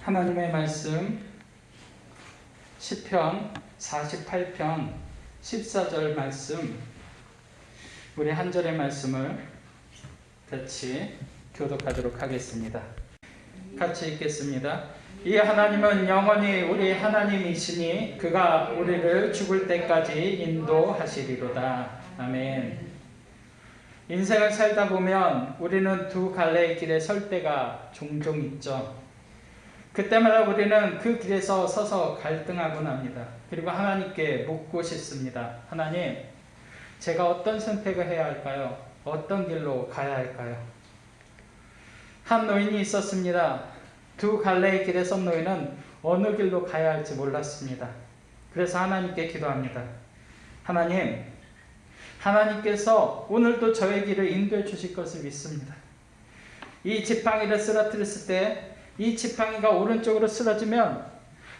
하나님의 말씀 시편 48편 14절 말씀, 우리 한 절의 말씀을 같이 교독하도록 하겠습니다. 같이 읽겠습니다. 이 하나님은 영원히 우리 하나님이시니 그가 우리를 죽을 때까지 인도하시리로다. 아멘. 인생을 살다 보면 우리는 두 갈래의 길에 설 때가 종종 있죠. 그때마다 우리는 그 길에서 서서 갈등하곤 합니다. 그리고 하나님께 묻고 싶습니다. 하나님, 제가 어떤 선택을 해야 할까요? 어떤 길로 가야 할까요? 한 노인이 있었습니다. 두 갈래의 길에 선 노인은 어느 길로 가야 할지 몰랐습니다. 그래서 하나님께 기도합니다. 하나님, 하나님께서 오늘도 저의 길을 인도해 주실 것을 믿습니다. 이 지팡이를 쓰러뜨렸을 때 이 지팡이가 오른쪽으로 쓰러지면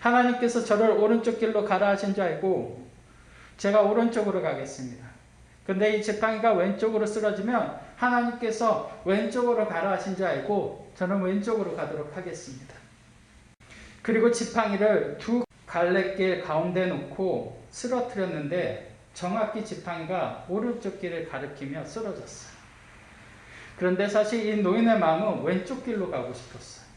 하나님께서 저를 오른쪽 길로 가라 하신 줄 알고 제가 오른쪽으로 가겠습니다. 근데 이 지팡이가 왼쪽으로 쓰러지면 하나님께서 왼쪽으로 가라 하신 줄 알고 저는 왼쪽으로 가도록 하겠습니다. 그리고 지팡이를 두 갈래길 가운데 놓고 쓰러뜨렸는데 정확히 지팡이가 오른쪽 길을 가리키며 쓰러졌어요. 그런데 사실 이 노인의 마음은 왼쪽 길로 가고 싶었어요.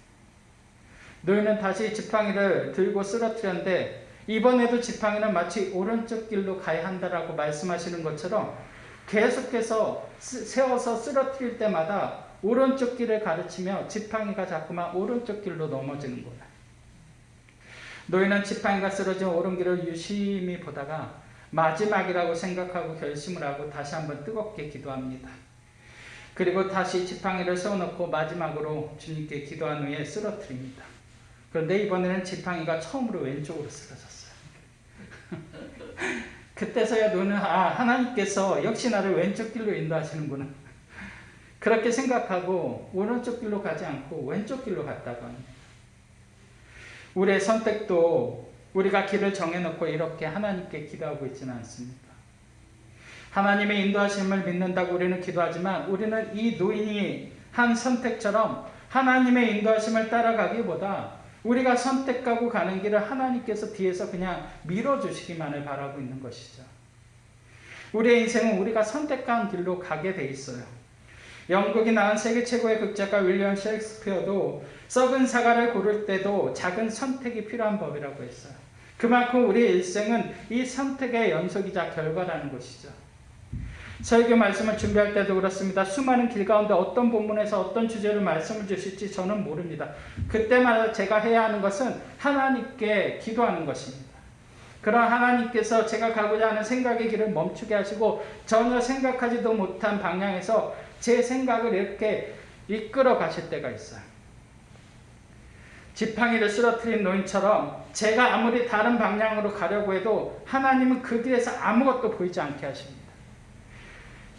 노인은 다시 지팡이를 들고 쓰러뜨렸는데 이번에도 지팡이는 마치 오른쪽 길로 가야 한다라고 말씀하시는 것처럼 계속해서 세워서 쓰러뜨릴 때마다 오른쪽 길을 가르치며 지팡이가 자꾸만 오른쪽 길로 넘어지는 거예요. 노인은 지팡이가 쓰러진 오른길을 유심히 보다가 마지막이라고 생각하고 결심을 하고 다시 한번 뜨겁게 기도합니다. 그리고 다시 지팡이를 세워놓고 마지막으로 주님께 기도한 후에 쓰러뜨립니다. 그런데 이번에는 지팡이가 처음으로 왼쪽으로 쓰러졌어요. 그때서야 노인은 하나님께서 역시 나를 왼쪽 길로 인도하시는구나. 그렇게 생각하고 오른쪽 길로 가지 않고 왼쪽 길로 갔다고 합니다. 우리의 선택도 우리가 길을 정해놓고 이렇게 하나님께 기도하고 있지는 않습니까? 하나님의 인도하심을 믿는다고 우리는 기도하지만 우리는 이 노인이 한 선택처럼 하나님의 인도하심을 따라가기보다 우리가 선택하고 가는 길을 하나님께서 뒤에서 그냥 밀어주시기만을 바라고 있는 것이죠. 우리의 인생은 우리가 선택한 길로 가게 돼 있어요. 영국이 낳은 세계 최고의 극작가 윌리엄 셰익스피어도 썩은 사과를 고를 때도 작은 선택이 필요한 법이라고 했어요. 그만큼 우리의 일생은 이 선택의 연속이자 결과라는 것이죠. 설교 말씀을 준비할 때도 그렇습니다. 수많은 길 가운데 어떤 본문에서 어떤 주제로 말씀을 주실지 저는 모릅니다. 그때마다 제가 해야 하는 것은 하나님께 기도하는 것입니다. 그런 하나님께서 제가 가고자 하는 생각의 길을 멈추게 하시고 전혀 생각하지도 못한 방향에서 제 생각을 이렇게 이끌어 가실 때가 있어요. 지팡이를 쓰러뜨린 노인처럼 제가 아무리 다른 방향으로 가려고 해도 하나님은 그 길에서 아무것도 보이지 않게 하십니다.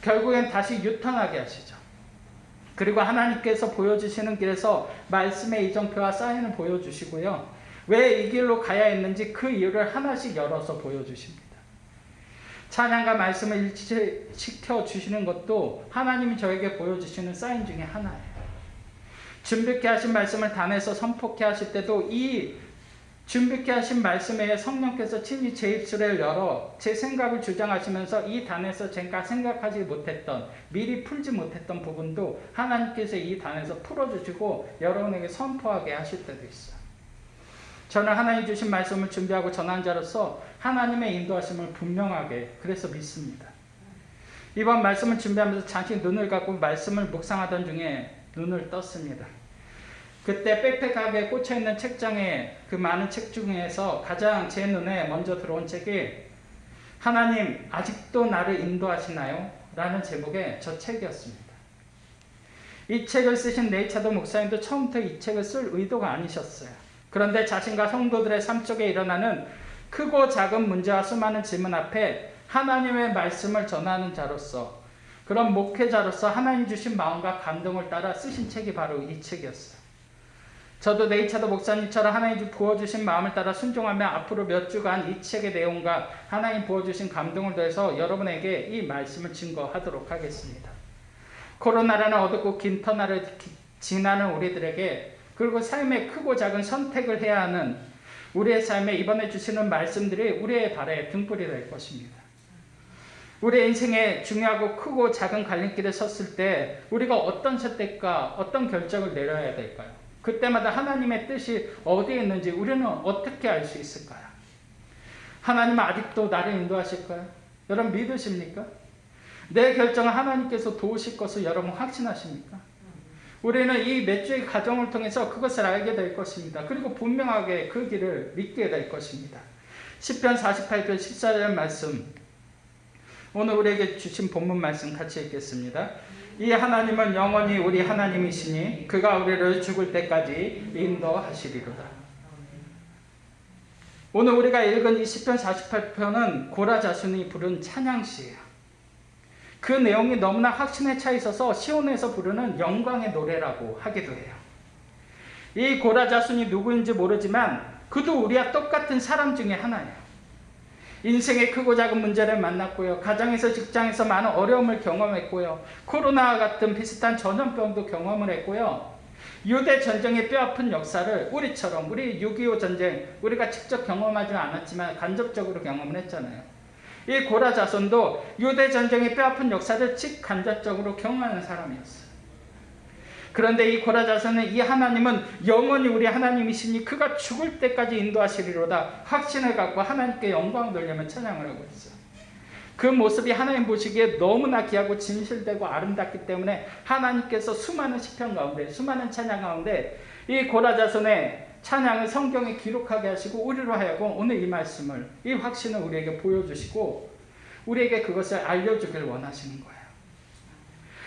결국엔 다시 유턴하게 하시죠. 그리고 하나님께서 보여주시는 길에서 말씀의 이정표와 사인을 보여주시고요. 왜 이 길로 가야 했는지 그 이유를 하나씩 열어서 보여주십니다. 찬양과 말씀을 일치시켜 주시는 것도 하나님이 저에게 보여주시는 사인 중에 하나예요. 준비케 하신 말씀을 단에서 선포케 하실 때도 이 준비케 하신 말씀에 성령께서 친히 제 입술을 열어 제 생각을 주장하시면서 이 단에서 제가 생각하지 못했던, 미리 풀지 못했던 부분도 하나님께서 이 단에서 풀어주시고 여러분에게 선포하게 하실 때도 있어요. 저는 하나님 주신 말씀을 준비하고 전한 자로서 하나님의 인도하심을 분명하게 그래서 믿습니다. 이번 말씀을 준비하면서 잠시 눈을 감고 말씀을 묵상하던 중에 눈을 떴습니다. 그때 백팩하게 꽂혀있는 책장에 그 많은 책 중에서 가장 제 눈에 먼저 들어온 책이 하나님 아직도 나를 인도하시나요? 라는 제목의 저 책이었습니다. 이 책을 쓰신 네이차도 목사님도 처음부터 이 책을 쓸 의도가 아니셨어요. 그런데 자신과 성도들의 삶 속에 일어나는 크고 작은 문제와 수많은 질문 앞에 하나님의 말씀을 전하는 자로서, 그런 목회자로서 하나님 주신 마음과 감동을 따라 쓰신 책이 바로 이 책이었어요. 저도 네이차도 목사님처럼 하나님 부어주신 마음을 따라 순종하며 앞으로 몇 주간 이 책의 내용과 하나님 부어주신 감동을 더해서 여러분에게 이 말씀을 증거하도록 하겠습니다. 코로나라는 어둡고 긴 터널을 지나는 우리들에게 그리고 삶의 크고 작은 선택을 해야 하는 우리의 삶에 이번에 주시는 말씀들이 우리의 발에 등불이 될 것입니다. 우리의 인생에 중요하고 크고 작은 갈림길에 섰을 때 우리가 어떤 선택과 어떤 결정을 내려야 될까요? 그때마다 하나님의 뜻이 어디에 있는지 우리는 어떻게 알 수 있을까요? 하나님은 아직도 나를 인도하실까요? 여러분 믿으십니까? 내 결정을 하나님께서 도우실 것을 여러분 확신하십니까? 우리는 이 몇 주의 과정을 통해서 그것을 알게 될 것입니다. 그리고 분명하게 그 길을 믿게 될 것입니다. 시편 48편 14절 말씀, 오늘 우리에게 주신 본문 말씀 같이 읽겠습니다. 이 하나님은 영원히 우리 하나님이시니 그가 우리를 죽을 때까지 인도하시리로다. 오늘 우리가 읽은 이 시편 48편은 고라 자손이 부른 찬양시예요. 그 내용이 너무나 확신에 차 있어서 시온에서 부르는 영광의 노래라고 하기도 해요. 이 고라 자손이 누구인지 모르지만 그도 우리와 똑같은 사람 중에 하나예요. 인생의 크고 작은 문제를 만났고요. 가정에서 직장에서 많은 어려움을 경험했고요. 코로나와 같은 비슷한 전염병도 경험을 했고요. 유대 전쟁의 뼈아픈 역사를 우리처럼 우리 6.25 전쟁 우리가 직접 경험하지 않았지만 간접적으로 경험을 했잖아요. 이 고라 자손도 유대 전쟁의 뼈아픈 역사를 직간접적으로 경험하는 사람이었어요. 그런데 이 고라 자손은 이 하나님은 영원히 우리 하나님이시니 그가 죽을 때까지 인도하시리로다 확신을 갖고 하나님께 영광을 돌리며 찬양을 하고 있어요. 그 모습이 하나님 보시기에 너무나 귀하고 진실되고 아름답기 때문에 하나님께서 수많은 시편 가운데 수많은 찬양 가운데 이 고라 자손의 찬양을 성경에 기록하게 하시고 우리로 하여금 오늘 이 말씀을 이 확신을 우리에게 보여주시고 우리에게 그것을 알려주길 원하시는 거예요.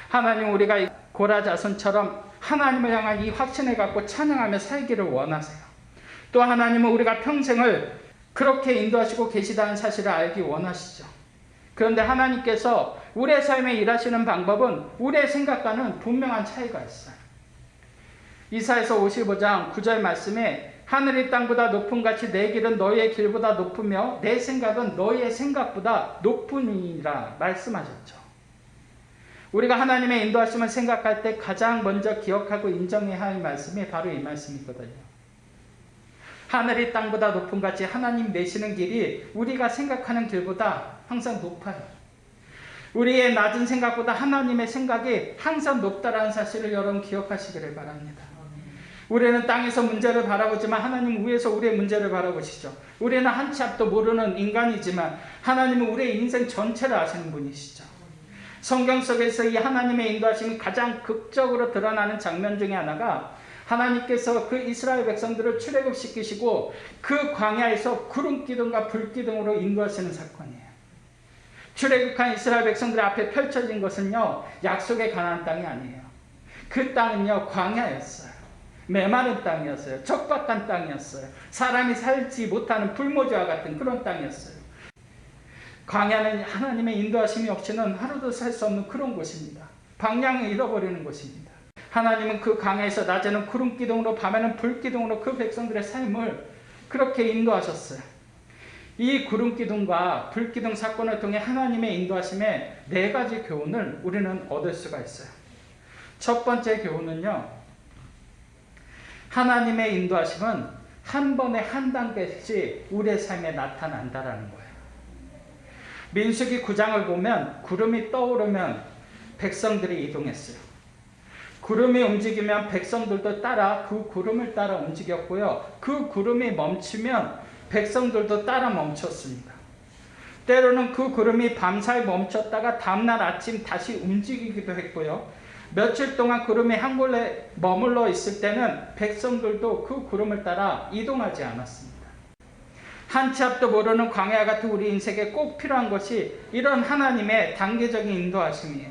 하나님 우리가 고라 자손처럼 하나님을 향한 이 확신을 갖고 찬양하며 살기를 원하세요. 또 하나님은 우리가 평생을 그렇게 인도하시고 계시다는 사실을 알기 원하시죠. 그런데 하나님께서 우리의 삶에 일하시는 방법은 우리의 생각과는 분명한 차이가 있어요. 이사야서 55장 9절 말씀에 하늘이 땅보다 높은 같이 내 길은 너희의 길보다 높으며 내 생각은 너희의 생각보다 높으니라 말씀하셨죠. 우리가 하나님의 인도하심을 생각할 때 가장 먼저 기억하고 인정해야 할 말씀이 바로 이 말씀이거든요. 하늘이 땅보다 높은 같이 하나님 내시는 길이 우리가 생각하는 길보다 항상 높아요. 우리의 낮은 생각보다 하나님의 생각이 항상 높다라는 사실을 여러분 기억하시기를 바랍니다. 우리는 땅에서 문제를 바라보지만 하나님은 위에서 우리의 문제를 바라보시죠. 우리는 한 치 앞도 모르는 인간이지만 하나님은 우리의 인생 전체를 아시는 분이시죠. 성경 속에서 이 하나님의 인도하심이 가장 극적으로 드러나는 장면 중에 하나가 하나님께서 그 이스라엘 백성들을 출애굽시키시고 그 광야에서 구름 기둥과 불 기둥으로 인도하시는 사건이에요. 출애굽한 이스라엘 백성들 앞에 펼쳐진 것은요, 약속의 가나안 땅이 아니에요. 그 땅은요, 광야였어요. 메마른 땅이었어요. 척박한 땅이었어요. 사람이 살지 못하는 불모지와 같은 그런 땅이었어요. 광야는 하나님의 인도하심이 없이는 하루도 살 수 없는 그런 곳입니다. 방향을 잃어버리는 곳입니다. 하나님은 그 광야에서 낮에는 구름 기둥으로 밤에는 불 기둥으로 그 백성들의 삶을 그렇게 인도하셨어요. 이 구름 기둥과 불 기둥 사건을 통해 하나님의 인도하심에 4가지 교훈을 우리는 얻을 수가 있어요. 첫 번째 교훈은요, 하나님의 인도하심은 한 번에 한 단계씩 우리의 삶에 나타난다라는 거예요. 민수기 9장을 보면 구름이 떠오르면 백성들이 이동했어요. 구름이 움직이면 백성들도 따라 그 구름을 따라 움직였고요. 그 구름이 멈추면 백성들도 따라 멈췄습니다. 때로는 그 구름이 밤사이 멈췄다가 다음날 아침 다시 움직이기도 했고요. 며칠 동안 구름이 한 곳에 머물러 있을 때는 백성들도 그 구름을 따라 이동하지 않았습니다. 한 치 앞도 모르는 광야 같은 우리 인생에 꼭 필요한 것이 이런 하나님의 단계적인 인도하심이에요.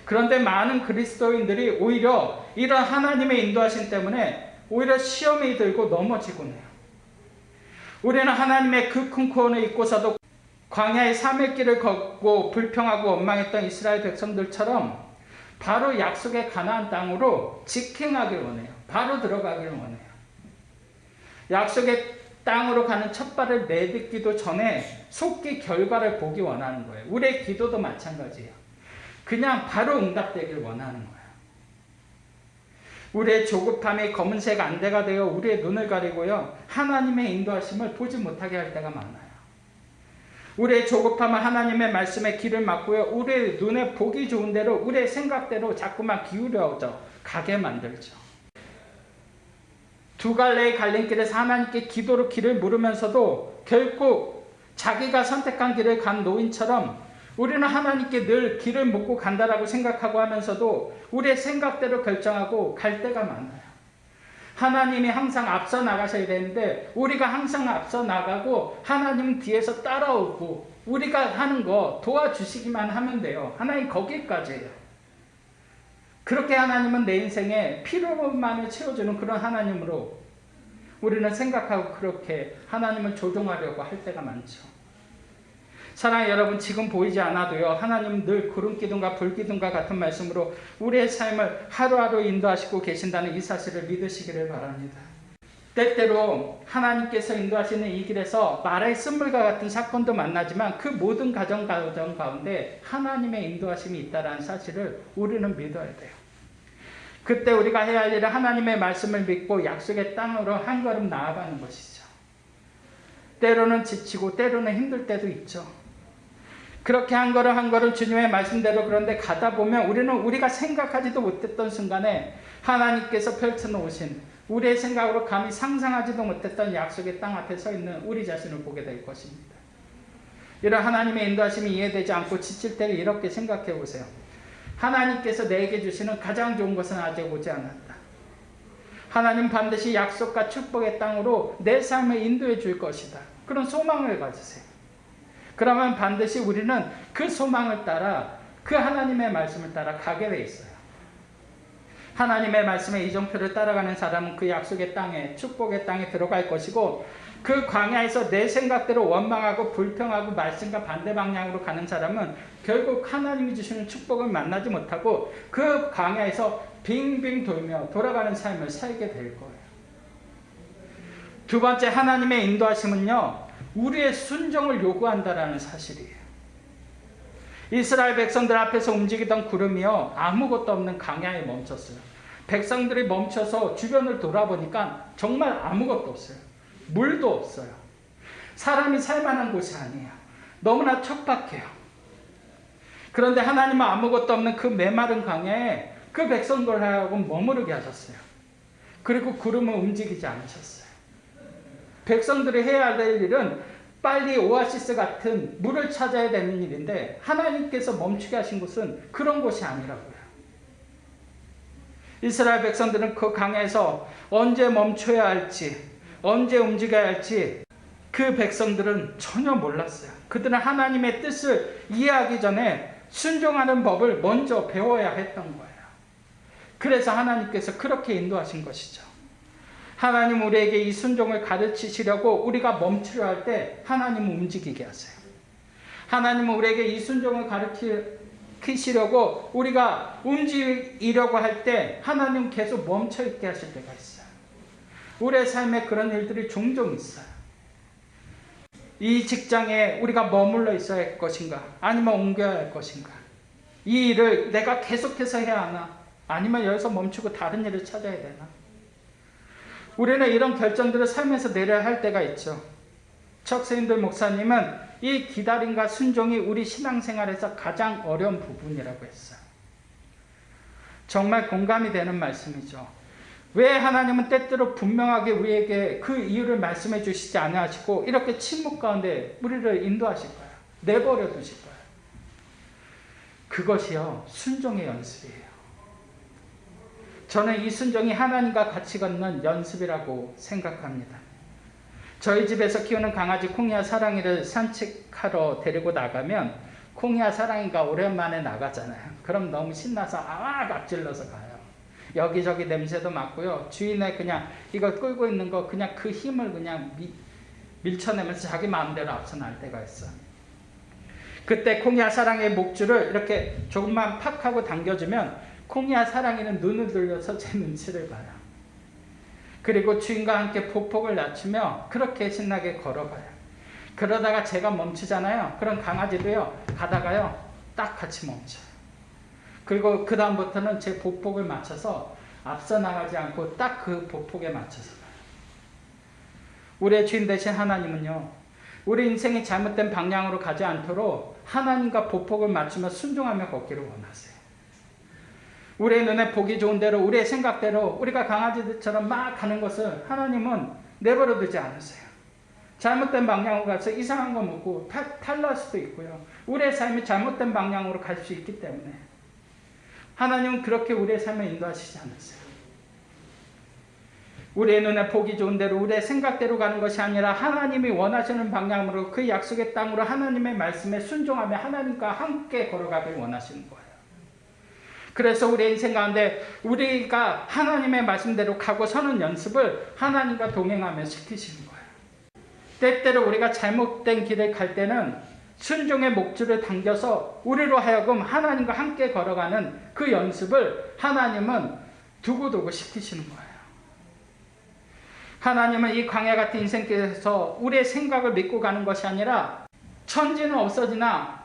그런데 많은 그리스도인들이 오히려 이런 하나님의 인도하심 때문에 오히려 시험이 들고 넘어지곤 해요. 우리는 하나님의 그 큰 구원을 잊고서도 광야의 3일 길을 걷고 불평하고 원망했던 이스라엘 백성들처럼 바로 약속의 가나안 땅으로 직행하길 원해요. 바로 들어가길 원해요. 약속의 땅으로 가는 첫 발을 내딛기도 전에 속기 결과를 보기 원하는 거예요. 우리의 기도도 마찬가지예요. 그냥 바로 응답되길 원하는 거예요. 우리의 조급함이 검은색 안대가 되어 우리의 눈을 가리고요, 하나님의 인도하심을 보지 못하게 할 때가 많아요. 우리의 조급함은 하나님의 말씀에 귀를 막고요, 우리의 눈에 보기 좋은 대로, 우리의 생각대로 자꾸만 기울여져 가게 만들죠. 두 갈래의 갈림길에서 하나님께 기도로 길을 물으면서도 결국 자기가 선택한 길을 간 노인처럼 우리는 하나님께 늘 길을 묻고 간다라고 생각하고 하면서도 우리의 생각대로 결정하고 갈 때가 많아요. 하나님이 항상 앞서 나가셔야 되는데 우리가 항상 앞서 나가고 하나님 뒤에서 따라오고 우리가 하는 거 도와주시기만 하면 돼요. 하나님 거기까지예요. 그렇게 하나님은 내 인생에 필요만을 채워주는 그런 하나님으로 우리는 생각하고 그렇게 하나님을 조종하려고 할 때가 많죠. 사랑하는 여러분, 지금 보이지 않아도요, 하나님은 늘 구름기둥과 불기둥과 같은 말씀으로 우리의 삶을 하루하루 인도하시고 계신다는 이 사실을 믿으시기를 바랍니다. 때때로 하나님께서 인도하시는 이 길에서 말의 쓴물과 같은 사건도 만나지만 그 모든 가정 가운데 하나님의 인도하심이 있다는 사실을 우리는 믿어야 돼요. 그때 우리가 해야 할 일은 하나님의 말씀을 믿고 약속의 땅으로 한 걸음 나아가는 것이죠. 때로는 지치고 때로는 힘들 때도 있죠. 그렇게 한 걸음 한 걸음 주님의 말씀대로 그런데 가다 보면 우리는 우리가 생각하지도 못했던 순간에 하나님께서 펼쳐놓으신 우리의 생각으로 감히 상상하지도 못했던 약속의 땅 앞에 서 있는 우리 자신을 보게 될 것입니다. 이런 하나님의 인도하심이 이해되지 않고 지칠 때를 이렇게 생각해 보세요. 하나님께서 내게 주시는 가장 좋은 것은 아직 오지 않았다. 하나님 반드시 약속과 축복의 땅으로 내 삶을 인도해 줄 것이다. 그런 소망을 가지세요. 그러면 반드시 우리는 그 소망을 따라 그 하나님의 말씀을 따라 가게 돼 있어요. 하나님의 말씀의 이정표를 따라가는 사람은 그 약속의 땅에, 축복의 땅에 들어갈 것이고, 그 광야에서 내 생각대로 원망하고 불평하고 말씀과 반대 방향으로 가는 사람은 결국 하나님이 주시는 축복을 만나지 못하고 그 광야에서 빙빙 돌며 돌아가는 삶을 살게 될 거예요. 두 번째, 하나님의 인도하심은요, 우리의 순종을 요구한다라는 사실이에요. 이스라엘 백성들 앞에서 움직이던 구름이요, 아무것도 없는 강야에 멈췄어요. 백성들이 멈춰서 주변을 돌아보니까 정말 아무것도 없어요. 물도 없어요. 사람이 살만한 곳이 아니에요. 너무나 척박해요. 그런데 하나님은 아무것도 없는 그 메마른 강야에 그 백성들하고 머무르게 하셨어요. 그리고 구름을 움직이지 않으셨어요. 백성들이 해야 될 일은 빨리 오아시스 같은 물을 찾아야 되는 일인데 하나님께서 멈추게 하신 곳은 그런 곳이 아니라고요. 이스라엘 백성들은 그 강에서 언제 멈춰야 할지, 언제 움직여야 할지 그 백성들은 전혀 몰랐어요. 그들은 하나님의 뜻을 이해하기 전에 순종하는 법을 먼저 배워야 했던 거예요. 그래서 하나님께서 그렇게 인도하신 것이죠. 하나님 우리에게 이 순종을 가르치시려고 우리가 멈추려 할 때 하나님은 움직이게 하세요. 하나님은 우리에게 이 순종을 가르치시려고 우리가 움직이려고 할 때 하나님은 계속 멈춰있게 하실 때가 있어요. 우리의 삶에 그런 일들이 종종 있어요. 이 직장에 우리가 머물러 있어야 할 것인가? 아니면 옮겨야 할 것인가? 이 일을 내가 계속해서 해야 하나? 아니면 여기서 멈추고 다른 일을 찾아야 되나? 우리는 이런 결정들을 삶에서 내려야 할 때가 있죠. 척스인들 목사님은 이 기다림과 순종이 우리 신앙생활에서 가장 어려운 부분이라고 했어요. 정말 공감이 되는 말씀이죠. 왜 하나님은 때때로 분명하게 우리에게 그 이유를 말씀해 주시지 않으시고 이렇게 침묵 가운데 우리를 인도하실까요? 내버려 두실까요? 그것이요, 순종의 연습이에요. 저는 이 순종이 하나님과 같이 걷는 연습이라고 생각합니다. 저희 집에서 키우는 강아지 콩이와 사랑이를 산책하러 데리고 나가면 콩이와 사랑이가 오랜만에 나가잖아요. 그럼 너무 신나서 앞질러서 가요. 여기저기 냄새도 맡고요. 주인의 그냥 이걸 끌고 있는 거 그냥 그 힘을 그냥 밀쳐내면서 자기 마음대로 앞서 날 때가 있어요. 그때 콩이와 사랑이의 목줄을 이렇게 조금만 팍 하고 당겨주면 콩이와 사랑이는 눈을 돌려서 제 눈치를 봐요. 그리고 주인과 함께 보폭을 낮추며 그렇게 신나게 걸어가요. 그러다가 제가 멈추잖아요. 그럼 강아지도요, 가다가요, 딱 같이 멈춰요. 그리고 그 다음부터는 제 보폭을 맞춰서 앞서 나가지 않고 딱 그 보폭에 맞춰서 가요. 우리의 주인 되신 하나님은요, 우리 인생이 잘못된 방향으로 가지 않도록 하나님과 보폭을 맞추며 순종하며 걷기를 원하세요. 우리의 눈에 보기 좋은 대로, 우리의 생각대로 우리가 강아지들처럼 막 가는 것을 하나님은 내버려 두지 않으세요. 잘못된 방향으로 가서 이상한 거 먹고 탈날 수도 있고요. 우리의 삶이 잘못된 방향으로 갈 수 있기 때문에 하나님은 그렇게 우리의 삶을 인도하시지 않으세요. 우리의 눈에 보기 좋은 대로 우리의 생각대로 가는 것이 아니라 하나님이 원하시는 방향으로 그 약속의 땅으로 하나님의 말씀에 순종하며 하나님과 함께 걸어가길 원하시는 거예요. 그래서 우리의 인생 가운데 우리가 하나님의 말씀대로 가고 서는 연습을 하나님과 동행하며 시키시는 거예요. 때때로 우리가 잘못된 길을 갈 때는 순종의 목줄을 당겨서 우리로 하여금 하나님과 함께 걸어가는 그 연습을 하나님은 두고두고 시키시는 거예요. 하나님은 이 광야 같은 인생길에서 우리의 생각을 믿고 가는 것이 아니라 천지는 없어지나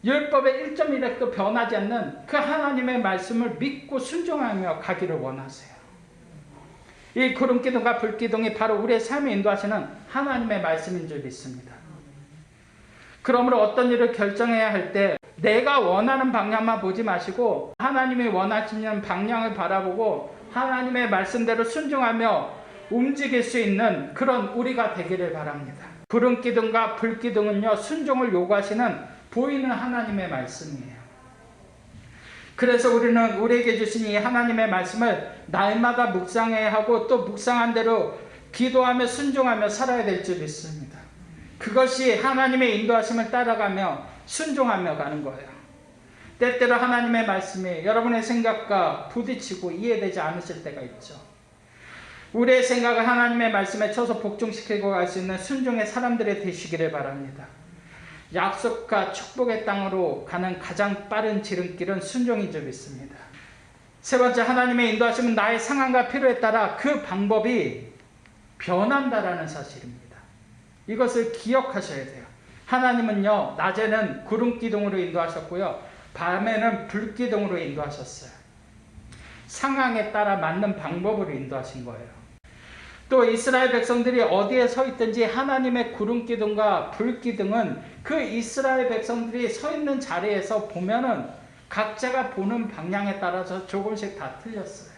율법의 1.1획도 변하지 않는 그 하나님의 말씀을 믿고 순종하며 가기를 원하세요. 이 구름기둥과 불기둥이 바로 우리의 삶을 인도하시는 하나님의 말씀인 줄 믿습니다. 그러므로 어떤 일을 결정해야 할 때 내가 원하는 방향만 보지 마시고 하나님이 원하시는 방향을 바라보고 하나님의 말씀대로 순종하며 움직일 수 있는 그런 우리가 되기를 바랍니다. 구름기둥과 불기둥은요, 순종을 요구하시는 보이는 하나님의 말씀이에요. 그래서 우리는 우리에게 주신 이 하나님의 말씀을 날마다 묵상해야 하고 또 묵상한 대로 기도하며 순종하며 살아야 될 줄 믿습니다. 그것이 하나님의 인도하심을 따라가며 순종하며 가는 거예요. 때때로 하나님의 말씀이 여러분의 생각과 부딪히고 이해되지 않으실 때가 있죠. 우리의 생각을 하나님의 말씀에 쳐서 복종시키고 갈 수 있는 순종의 사람들이 되시기를 바랍니다. 약속과 축복의 땅으로 가는 가장 빠른 지름길은 순종인 줄 믿습니다. 세 번째, 하나님의 인도하심은 나의 상황과 필요에 따라 그 방법이 변한다라는 사실입니다. 이것을 기억하셔야 돼요. 하나님은요, 낮에는 구름기둥으로 인도하셨고요, 밤에는 불기둥으로 인도하셨어요. 상황에 따라 맞는 방법으로 인도하신 거예요. 또 이스라엘 백성들이 어디에 서 있든지 하나님의 구름기둥과 불기둥은 그 이스라엘 백성들이 서 있는 자리에서 보면은 각자가 보는 방향에 따라서 조금씩 다 틀렸어요.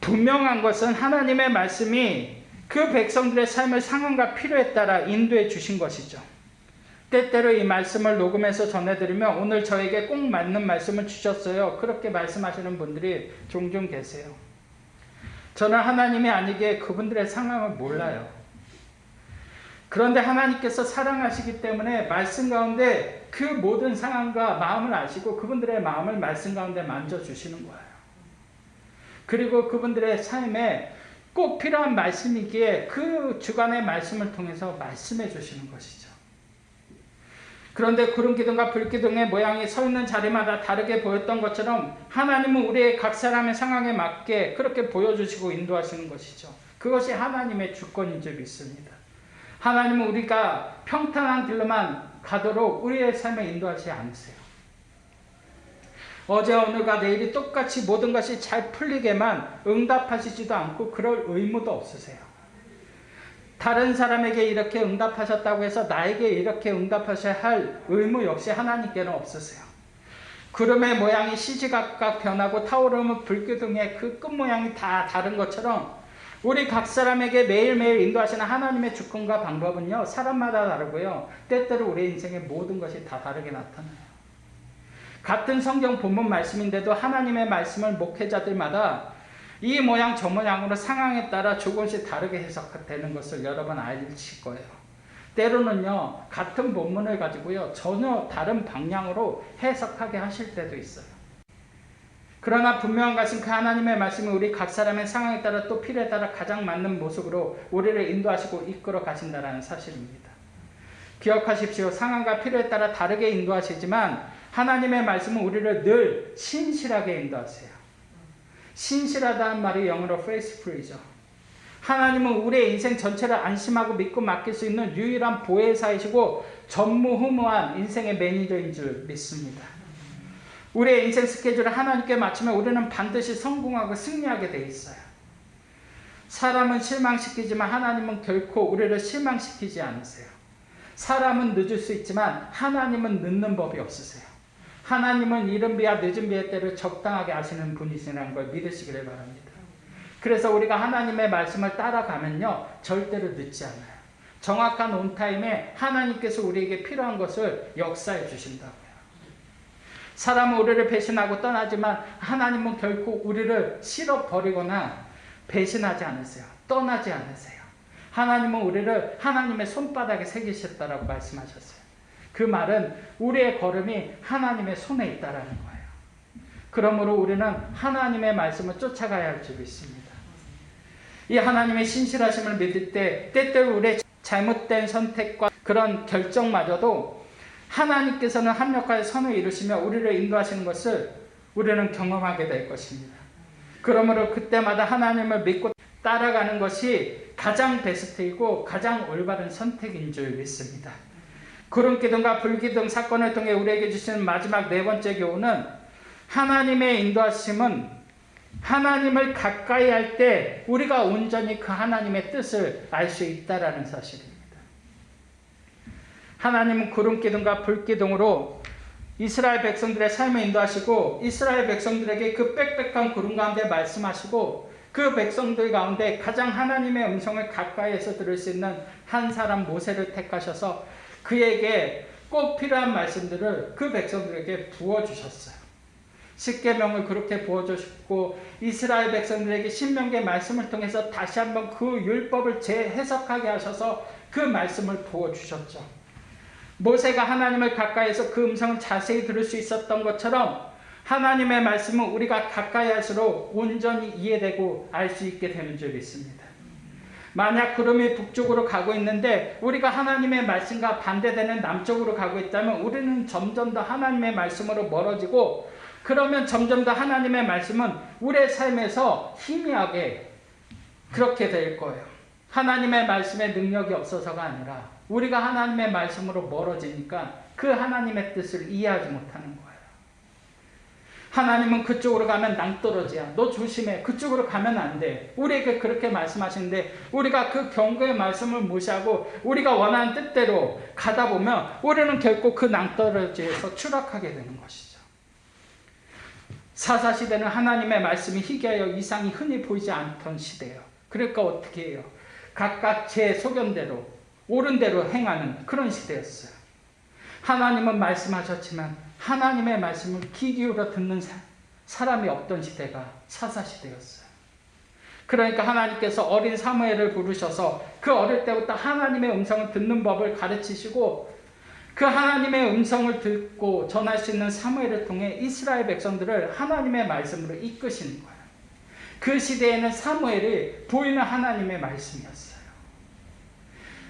분명한 것은 하나님의 말씀이 그 백성들의 삶의 상황과 필요에 따라 인도해 주신 것이죠. 때때로 이 말씀을 녹음해서 전해드리면 오늘 저에게 꼭 맞는 말씀을 주셨어요, 그렇게 말씀하시는 분들이 종종 계세요. 저는 하나님이 아니기에 그분들의 상황을 몰라요. 그런데 하나님께서 사랑하시기 때문에 말씀 가운데 그 모든 상황과 마음을 아시고 그분들의 마음을 말씀 가운데 만져주시는 거예요. 그리고 그분들의 삶에 꼭 필요한 말씀이기에 그 주간의 말씀을 통해서 말씀해 주시는 것이죠. 그런데 구름기둥과 불기둥의 모양이 서 있는 자리마다 다르게 보였던 것처럼 하나님은 우리의 각 사람의 상황에 맞게 그렇게 보여주시고 인도하시는 것이죠. 그것이 하나님의 주권인 줄 믿습니다. 하나님은 우리가 평탄한 길로만 가도록 우리의 삶에 인도하지 않으세요. 어제 오늘과 내일이 똑같이 모든 것이 잘 풀리게만 응답하시지도 않고 그럴 의무도 없으세요. 다른 사람에게 이렇게 응답하셨다고 해서 나에게 이렇게 응답하셔야 할 의무 역시 하나님께는 없으세요. 구름의 모양이 시시각각 변하고 타오르는 불기둥의 그 끝 모양이 다 다른 것처럼 우리 각 사람에게 매일매일 인도하시는 하나님의 주권과 방법은요, 사람마다 다르고요, 때때로 우리 인생의 모든 것이 다 다르게 나타나요. 같은 성경 본문 말씀인데도 하나님의 말씀을 목회자들마다 이 모양 저 모양으로 상황에 따라 조금씩 다르게 해석되는 것을 여러분 아실 거예요. 때로는요, 같은 본문을 가지고요, 전혀 다른 방향으로 해석하게 하실 때도 있어요. 그러나 분명한 것은 그 하나님의 말씀이 우리 각 사람의 상황에 따라 또 필요에 따라 가장 맞는 모습으로 우리를 인도하시고 이끌어 가신다는 사실입니다. 기억하십시오. 상황과 필요에 따라 다르게 인도하시지만 하나님의 말씀은 우리를 늘 신실하게 인도하세요. 신실하다는 말이 영어로 faithful이죠. 하나님은 우리의 인생 전체를 안심하고 믿고 맡길 수 있는 유일한 보혜사이시고 전무후무한 인생의 매니저인 줄 믿습니다. 우리의 인생 스케줄을 하나님께 맞추면 우리는 반드시 성공하고 승리하게 돼 있어요. 사람은 실망시키지만 하나님은 결코 우리를 실망시키지 않으세요. 사람은 늦을 수 있지만 하나님은 늦는 법이 없으세요. 하나님은 이른 비와 늦은 비의 때를 적당하게 아시는 분이시라는 걸 믿으시기를 바랍니다. 그래서 우리가 하나님의 말씀을 따라가면요, 절대로 늦지 않아요. 정확한 온타임에 하나님께서 우리에게 필요한 것을 역사해 주신다고요. 사람은 우리를 배신하고 떠나지만 하나님은 결코 우리를 실어버리거나 배신하지 않으세요. 떠나지 않으세요. 하나님은 우리를 하나님의 손바닥에 새기셨다라고 말씀하셨어요. 그 말은 우리의 걸음이 하나님의 손에 있다라는 거예요. 그러므로 우리는 하나님의 말씀을 쫓아가야 할 줄 믿습니다. 이 하나님의 신실하심을 믿을 때 때때로 우리의 잘못된 선택과 그런 결정마저도 하나님께서는 합력하여 선을 이루시며 우리를 인도하시는 것을 우리는 경험하게 될 것입니다. 그러므로 그때마다 하나님을 믿고 따라가는 것이 가장 베스트이고 가장 올바른 선택인 줄 믿습니다. 구름기둥과 불기둥 사건을 통해 우리에게 주시는 마지막 네 번째 교훈은 하나님의 인도하심은 하나님을 가까이 할 때 우리가 온전히 그 하나님의 뜻을 알 수 있다라는 사실입니다. 하나님은 구름기둥과 불기둥으로 이스라엘 백성들의 삶을 인도하시고 이스라엘 백성들에게 그 빽빽한 구름 가운데 말씀하시고 그 백성들 가운데 가장 하나님의 음성을 가까이에서 들을 수 있는 한 사람 모세를 택하셔서 그에게 꼭 필요한 말씀들을 그 백성들에게 부어주셨어요. 십계명을 그렇게 부어주셨고 이스라엘 백성들에게 신명기의 말씀을 통해서 다시 한번 그 율법을 재해석하게 하셔서 그 말씀을 부어주셨죠. 모세가 하나님을 가까이에서 그 음성을 자세히 들을 수 있었던 것처럼 하나님의 말씀은 우리가 가까이 할수록 온전히 이해되고 알 수 있게 되는 줄 믿습니다. 만약 구름이 북쪽으로 가고 있는데 우리가 하나님의 말씀과 반대되는 남쪽으로 가고 있다면 우리는 점점 더 하나님의 말씀으로 멀어지고 그러면 점점 더 하나님의 말씀은 우리의 삶에서 희미하게 그렇게 될 거예요. 하나님의 말씀의 능력이 없어서가 아니라 우리가 하나님의 말씀으로 멀어지니까 그 하나님의 뜻을 이해하지 못하는 거예요. 하나님은 그쪽으로 가면 낭떠러지야. 너 조심해. 그쪽으로 가면 안 돼. 우리에게 그렇게 말씀하시는데 우리가 그 경고의 말씀을 무시하고 우리가 원하는 뜻대로 가다 보면 우리는 결국 그 낭떠러지에서 추락하게 되는 것이죠. 사사시대는 하나님의 말씀이 희귀하여 이상이 흔히 보이지 않던 시대예요. 그러니까 어떻게 해요? 각각 제 소견대로 옳은 대로 행하는 그런 시대였어요. 하나님은 말씀하셨지만 하나님의 말씀을 귀 기울여 듣는 사람이 없던 시대가 사사시대였어요. 그러니까 하나님께서 어린 사무엘을 부르셔서 그 어릴 때부터 하나님의 음성을 듣는 법을 가르치시고 그 하나님의 음성을 듣고 전할 수 있는 사무엘을 통해 이스라엘 백성들을 하나님의 말씀으로 이끄시는 거예요. 그 시대에는 사무엘이 보이는 하나님의 말씀이었어요.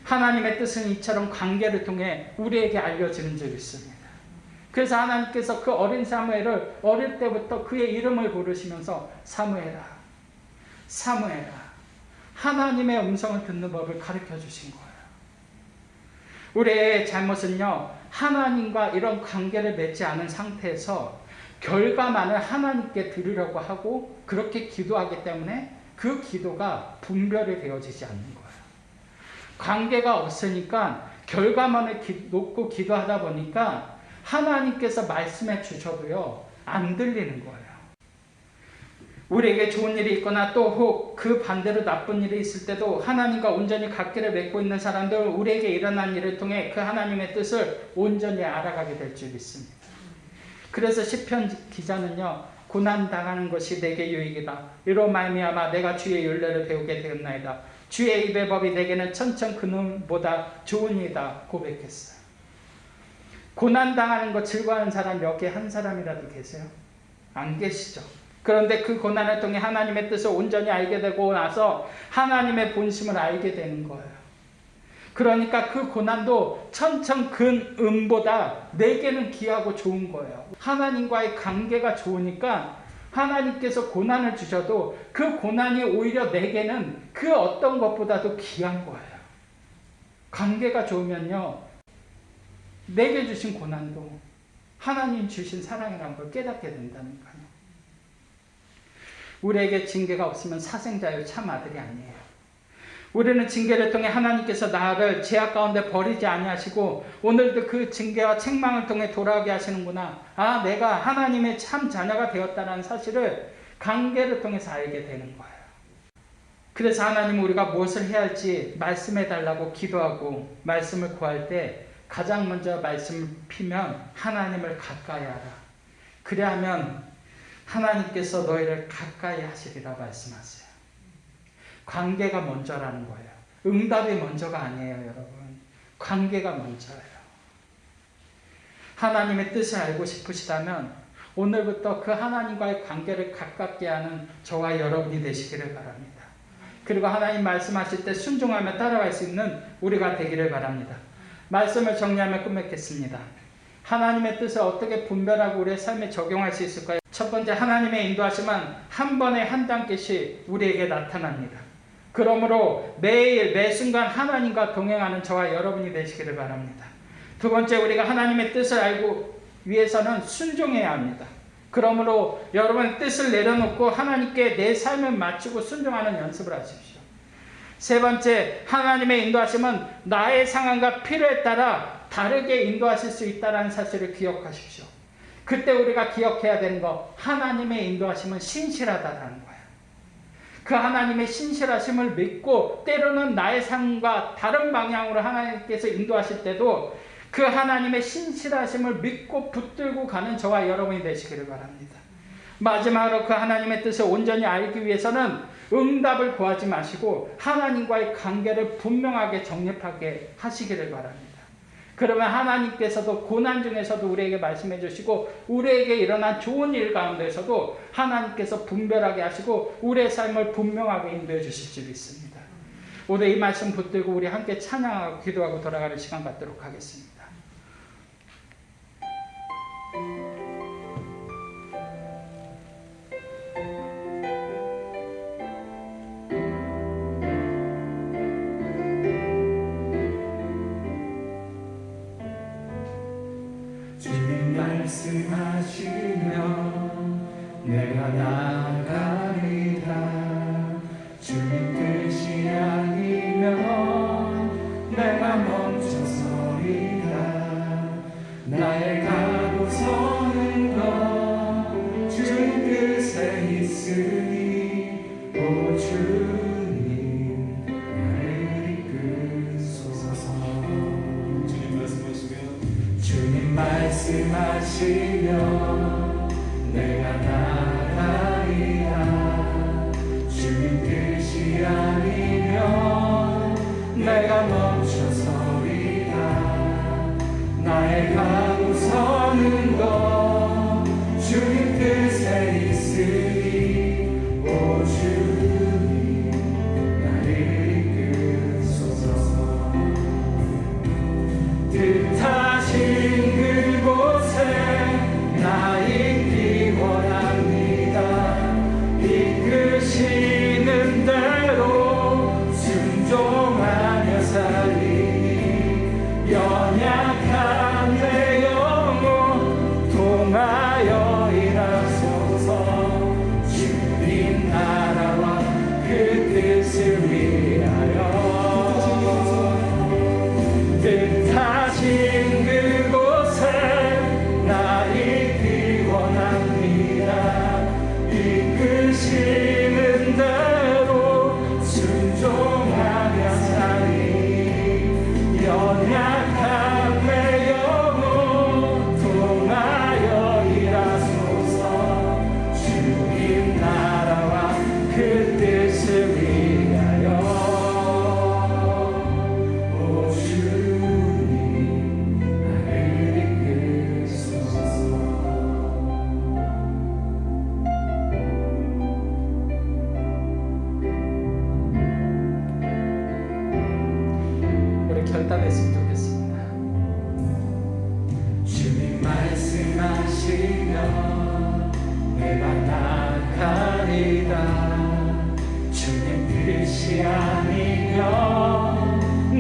하나님의 뜻은 이처럼 관계를 통해 우리에게 알려지는 줄 믿습니다. 그래서 하나님께서 그 어린 사무엘을 어릴 때부터 그의 이름을 부르시면서 사무엘아, 사무엘아, 하나님의 음성을 듣는 법을 가르쳐 주신 거예요. 우리의 잘못은요, 하나님과 이런 관계를 맺지 않은 상태에서 결과만을 하나님께 드리려고 하고 그렇게 기도하기 때문에 그 기도가 분별이 되어지지 않는 거예요. 관계가 없으니까 결과만을 놓고 기도하다 보니까 하나님께서 말씀해 주셔도요, 안 들리는 거예요. 우리에게 좋은 일이 있거나 또 혹 그 반대로 나쁜 일이 있을 때도 하나님과 온전히 관계를 맺고 있는 사람들, 우리에게 일어난 일을 통해 그 하나님의 뜻을 온전히 알아가게 될 줄 믿습니다. 그래서 시편 기자는요, 고난당하는 것이 내게 유익이다. 이로 말미암아 내가 주의 율례를 배우게 되었나이다. 주의 입의 법이 내게는 천천 근음보다 좋은 이다 고백했어요. 고난당하는 거 즐거워하는 사람 여기 한 사람이라도 계세요? 안 계시죠? 그런데 그 고난을 통해 하나님의 뜻을 온전히 알게 되고 나서 하나님의 본심을 알게 되는 거예요. 그러니까 그 고난도 천천 근음보다 내게는 귀하고 좋은 거예요. 하나님과의 관계가 좋으니까 하나님께서 고난을 주셔도 그 고난이 오히려 내게는 그 어떤 것보다도 귀한 거예요. 관계가 좋으면요, 내게 주신 고난도 하나님 주신 사랑이라는 걸 깨닫게 된다는 거예요. 우리에게 징계가 없으면 사생자요 참 아들이 아니에요. 우리는 징계를 통해 하나님께서 나를 죄악 가운데 버리지 아니하시고 오늘도 그 징계와 책망을 통해 돌아오게 하시는구나. 아, 내가 하나님의 참 자녀가 되었다는 사실을 관계를 통해서 알게 되는 거예요. 그래서 하나님은 우리가 무엇을 해야 할지 말씀해 달라고 기도하고 말씀을 구할 때 가장 먼저 말씀을 피면 하나님을 가까이 하라. 그래야면 하나님께서 너희를 가까이 하시리라 말씀하세요. 관계가 먼저라는 거예요. 응답이 먼저가 아니에요, 여러분. 관계가 먼저예요. 하나님의 뜻을 알고 싶으시다면 오늘부터 그 하나님과의 관계를 가깝게 하는 저와 여러분이 되시기를 바랍니다. 그리고 하나님 말씀하실 때 순종하며 따라갈 수 있는 우리가 되기를 바랍니다. 말씀을 정리하며 끝맺겠습니다. 하나님의 뜻을 어떻게 분별하고 우리의 삶에 적용할 수 있을까요? 첫 번째, 하나님의 인도하심은 한 번에 한 단계씩 우리에게 나타납니다. 그러므로 매일 매순간 하나님과 동행하는 저와 여러분이 되시기를 바랍니다. 두 번째, 우리가 하나님의 뜻을 알고 위해서는 순종해야 합니다. 그러므로 여러분 뜻을 내려놓고 하나님께 내 삶을 맞추고 순종하는 연습을 하십시오. 세 번째, 하나님의 인도하심은 나의 상황과 필요에 따라 다르게 인도하실 수 있다는 사실을 기억하십시오. 그때 우리가 기억해야 되는 거, 하나님의 인도하심은 신실하다라는 거예요. 그 하나님의 신실하심을 믿고 때로는 나의 삶과 다른 방향으로 하나님께서 인도하실 때도 그 하나님의 신실하심을 믿고 붙들고 가는 저와 여러분이 되시기를 바랍니다. 마지막으로 그 하나님의 뜻을 온전히 알기 위해서는 응답을 구하지 마시고 하나님과의 관계를 분명하게 정립하게 하시기를 바랍니다. 그러면 하나님께서도 고난 중에서도 우리에게 말씀해 주시고 우리에게 일어난 좋은 일 가운데서도 하나님께서 분별하게 하시고 우리의 삶을 분명하게 인도해 주실 줄 믿습니다. 오늘 이 말씀 붙들고 우리 함께 찬양하고 기도하고 돌아가는 시간 갖도록 하겠습니다. 주님 말씀하시면 내가 나가리라. 주님 뜻이 아니면 내가 멈춰서리라. 나의 가고 서는 것 주님 뜻에 있으니 오 주님 나를 이끄소서. 주님 말씀하시면 내가 나가리라. 주님 뜻이 아니면 내가 멈춰서리라. 나의 가고 서는 것 주님 뜻에 있으니 오 주님 나를 이끄소서. 뜻하신 그곳에 나 있기 원합니다. 이끄시는 대로 순종하며 살리니 연약한 내 영혼 통하여 일하소서. 주님 나라와 그 뜻을 위하여 뜻하신 그곳에 나 있기 원합니다. 이끄시는 대로 순종하며 살리 연약한 내 영혼 통하여 일하소서. 주님 나라와 그 뜻을 위하여 오 주님 나를 이끄소서. 우리 결단했으면 좋겠습니다. 주님 말씀하시면 내가 나가리라. 주님 뜻이 아니면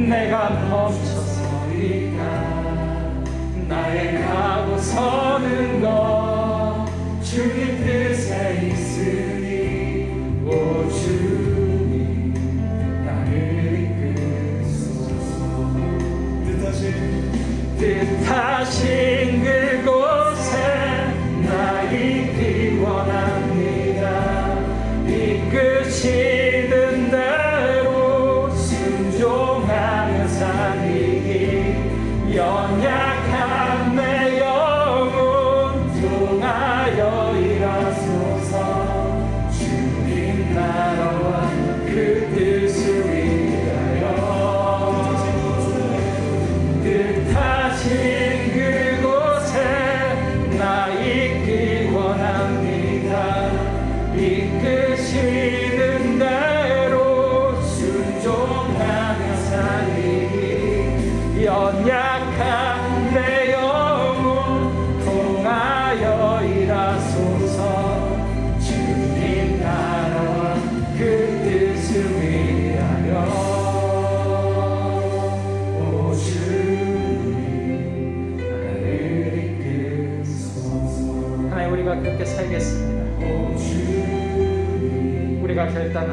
내가 멈춰서리라. 나의 가고 서 뜻하신 그곳에 나 있기 원합니다. 이끄시는 대로 순종하며 살리기 연약한 내 영혼 통하여 일하소서. 주님 나라와 그 뜻을 위하여 뜻하신 그곳에 나 있기 원합니다. 이끄시는 대로 순종하며 살리기 연약한 내 영혼 통하여 일하소서. 주님 나라와 그 뜻을 위하여 오 주님 나를 이끄소서. 하나님, 우리가 그렇게 살겠습니다. 오 주님 우리가 결단한